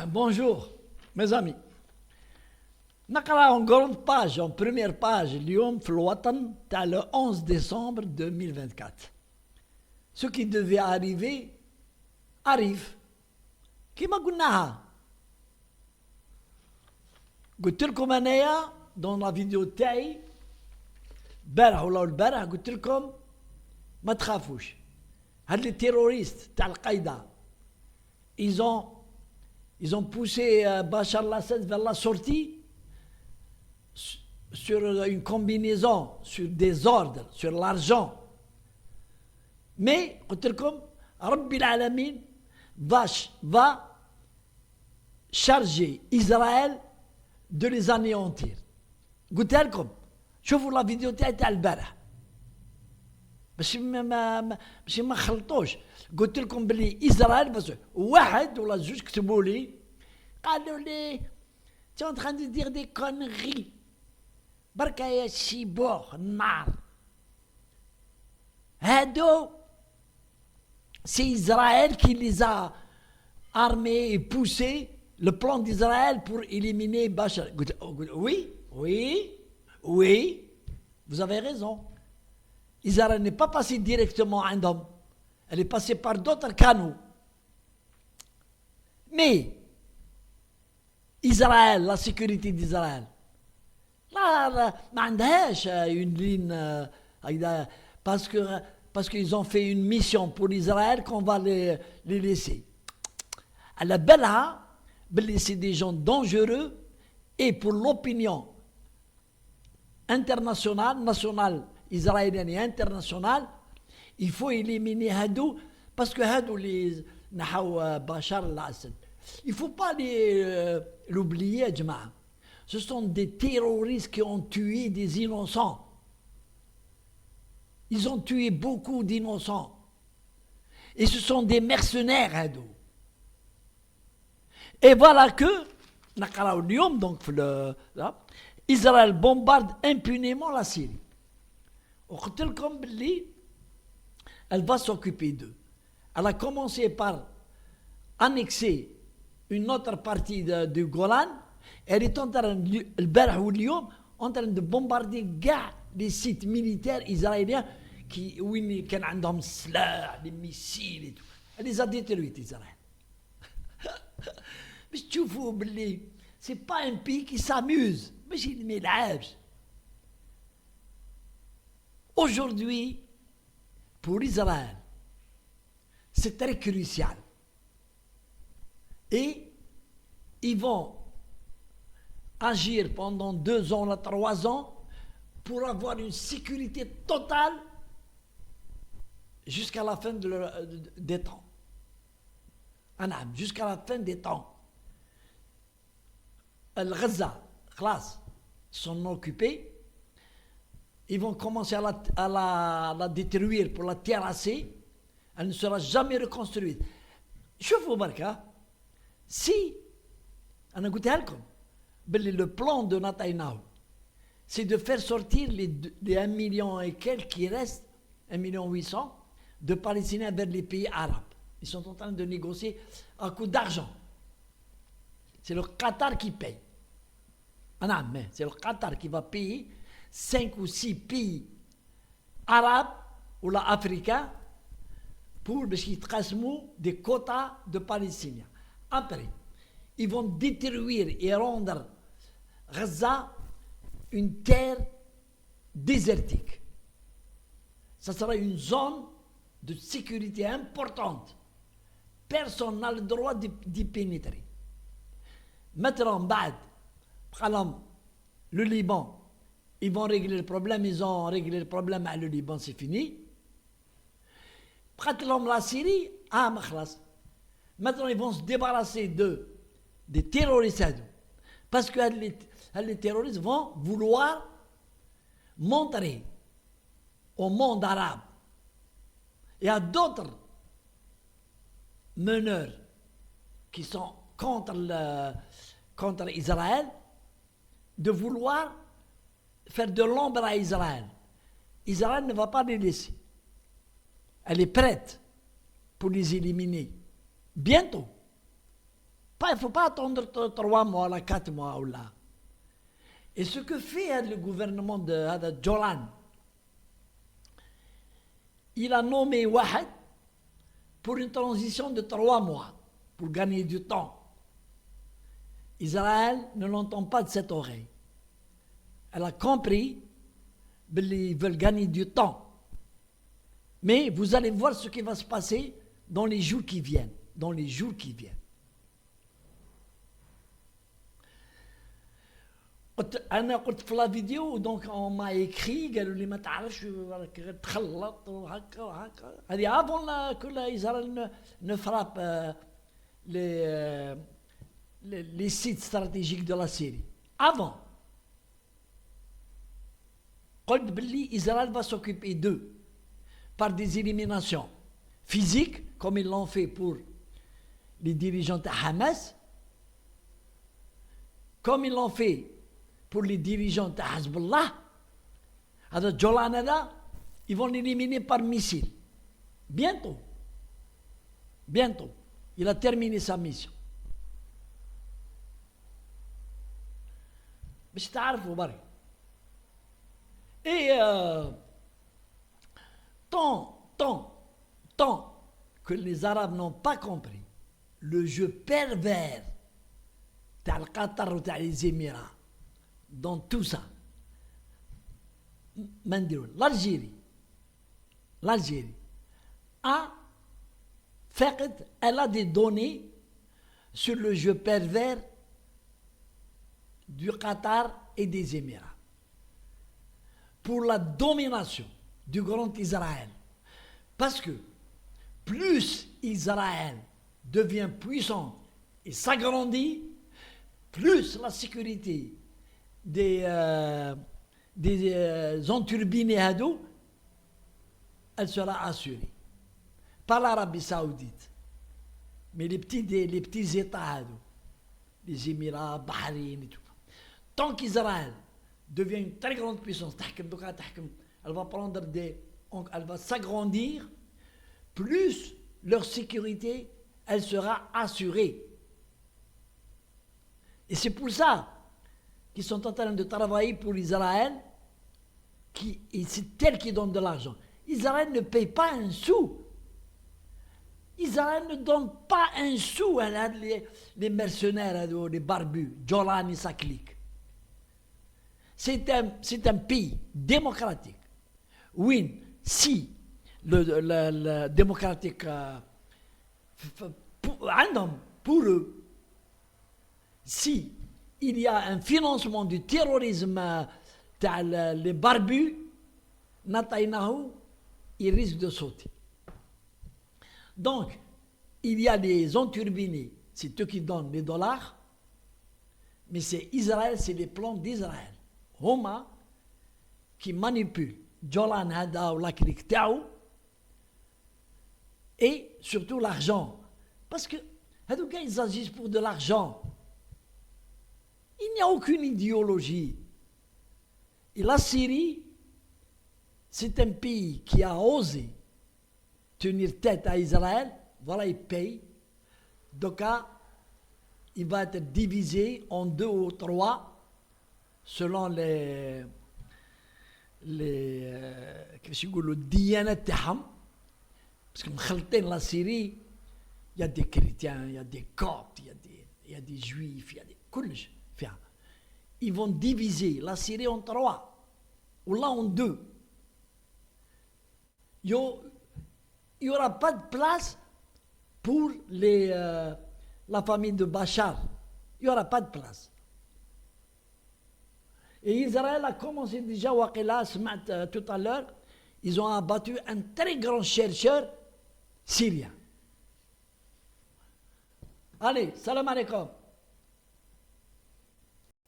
Bonjour, mes amis. نقرأ en grande page, en première page, اليوم في الوطن تاع le 11 décembre 2024. Ce qui devait arriver, arrive. كيما قلناها. قلت لكم أنايا dans la vidéo تاعي البارح ولا البارح قلت لكم ما تخافوش. هاد les terroristes تاع القاعدة ils ont poussé Bachar al-Assad vers la sortie sur une combinaison, sur des ordres, sur l'argent. Mais, قلت لكم رب العالمين va charger Israël de les anéantir. قلت لكم شوفوا لا فيديو تاع البارح باش ما خلطوش. قلت لكم بلي اسرائيل بس واحد ولا زوج كتبوا لي قالوا لي tu es en train de dire des conneries بركا يا شيبوخ النار. هادو c'est Israël qui les a armés et poussés le plan d'Israël pour éliminer Bachar. Oui, vous avez raison. Israël n'est pas passé directement à un homme. Elle est passée par d'autres canaux. Mais, Israël, la sécurité d'Israël, là, une ligne, parce qu'ils ont fait une mission pour Israël qu'on va les laisser. À la Bella, c'est des gens dangereux et pour l'opinion internationale, nationale, israélienne et internationale, il faut éliminer Hadou, parce que Hadou, les Bachar al-Assad, il ne faut pas l'oublier, Jama'a. Ce sont des terroristes qui ont tué des innocents. Ils ont tué beaucoup d'innocents. Et ce sont des mercenaires, Hadou. Et voilà que, donc, Israël bombarde impunément la Syrie. Elle va s'occuper d'eux. Elle a commencé par annexer une autre partie du Golan. Elle est en train de bombarder les sites militaires israéliens où il y a des missiles et tout. Elle les a détruits, Israël. Mais tu vois, c'est pas un pays qui s'amuse. Mais il m'élève. Aujourd'hui, pour Israël, c'est très crucial. Et ils vont agir pendant 2 ans, 3 ans, pour avoir une sécurité totale jusqu'à la fin des temps. Jusqu'à la fin des temps. Gaza, classe, sont occupés. Ils vont commencer à la détruire pour la terrasser. Elle ne sera jamais reconstruite. شوفوا بركة si أنا قلتها لكم باللي le plan de Netanyahou c'est de faire sortir les 1 million et quelques qui restent, 1 800 000 de Palestiniens vers les pays arabes. Ils sont en train de négocier à coup d'argent. C'est le Qatar qui paye. C'est le Qatar qui va payer 5 ou 6 pays arabes ou africains pour des quotas de Palestiniens. Après, ils vont détruire et rendre Gaza une terre désertique. Ça sera une zone de sécurité importante. Personne n'a le droit d'y pénétrer. Maintenant, le Liban, ils vont régler le problème, ils ont réglé le problème avec le Liban, c'est fini. La Syrie, maintenant ils vont se débarrasser des terroristes. Parce que les terroristes vont vouloir montrer au monde arabe et à d'autres meneurs qui sont contre Israël de vouloir faire de l'ombre à Israël. Israël ne va pas les laisser. Elle est prête pour les éliminer. Bientôt. Il ne faut pas attendre 3 mois, là, 4 mois ou là. Et ce que fait le gouvernement de Jolan, il a nommé Wahed pour une transition de 3 mois, pour gagner du temps. Israël ne l'entend pas de cette oreille. Elle a compris qu'ils veulent gagner du temps. Mais vous allez voir ce qui va se passer dans les jours qui viennent. Dans les jours qui viennent. أنا قلت في لا فيديو دونك on m'a écrit قالوا لي ما تعرفش تخلط وهكا وهكا هذه avant que إسرائيل ne frappe les sites stratégiques de la Syrie. Avant. قلت باللي إسرائيل va s'occuper d'eux par des éliminations physiques comme ils l'ont fait pour les dirigeants de Hamas, comme ils l'ont fait pour les dirigeants de Hezbollah. Alors Jolan, ils vont l'éliminer par missile. Bientôt. Bientôt. Il a terminé sa mission. Mais c'est et tant que les Arabes n'ont pas compris le jeu pervers de Qatar ou des Émirats dans tout ça, l'Algérie a fait, elle a des données sur le jeu pervers du Qatar et des Émirats pour la domination du grand Israël. Parce que plus Israël devient puissant et s'agrandit, plus la sécurité des enturbinés Hado, elle sera assurée. Pas l'Arabie Saoudite, mais les petits États Hado, les Émirats, Bahreïn et tout. Tant qu'Israël devient une très grande puissance, elle va prendre elle va s'agrandir, plus leur sécurité, elle sera assurée. Et c'est pour ça qu'ils sont en train de travailler pour Israël, et c'est elle qui donne de l'argent. Israël ne paye pas un sou. Israël ne donne pas un sou à les mercenaires, les barbus, Jolan et sa clique. C'est un pays démocratique. Oui, si le démocratique, pour eux, si il y a un financement du terrorisme, les barbus, Netanyahou, il risque de sauter. Donc, il y a des enturbinés, c'est eux qui donnent les dollars, mais c'est Israël, c'est les plans d'Israël. Homa, qui manipule Jolan Hada ou la clique Taou, et surtout l'argent. Parce que, ils agissent pour de l'argent. Il n'y a aucune idéologie. Et la Syrie, c'est un pays qui a osé tenir tête à Israël. Voilà, il paye. Donc, il va être divisé en 2 ou 3 selon les diyanet تاعهم. Parce que مخلطين la Syrie, il y a des chrétiens, il y a des coptes, il y a des juifs, il y a des كلش. Ils vont diviser la Syrie en 3 ou là en 2. Il n'y aura pas de place pour la famille de Bachar. Il n'y aura pas de place. Et Israël a commencé déjà, tout à l'heure, ils ont abattu un très grand chercheur syrien. Allez, salam alaikum.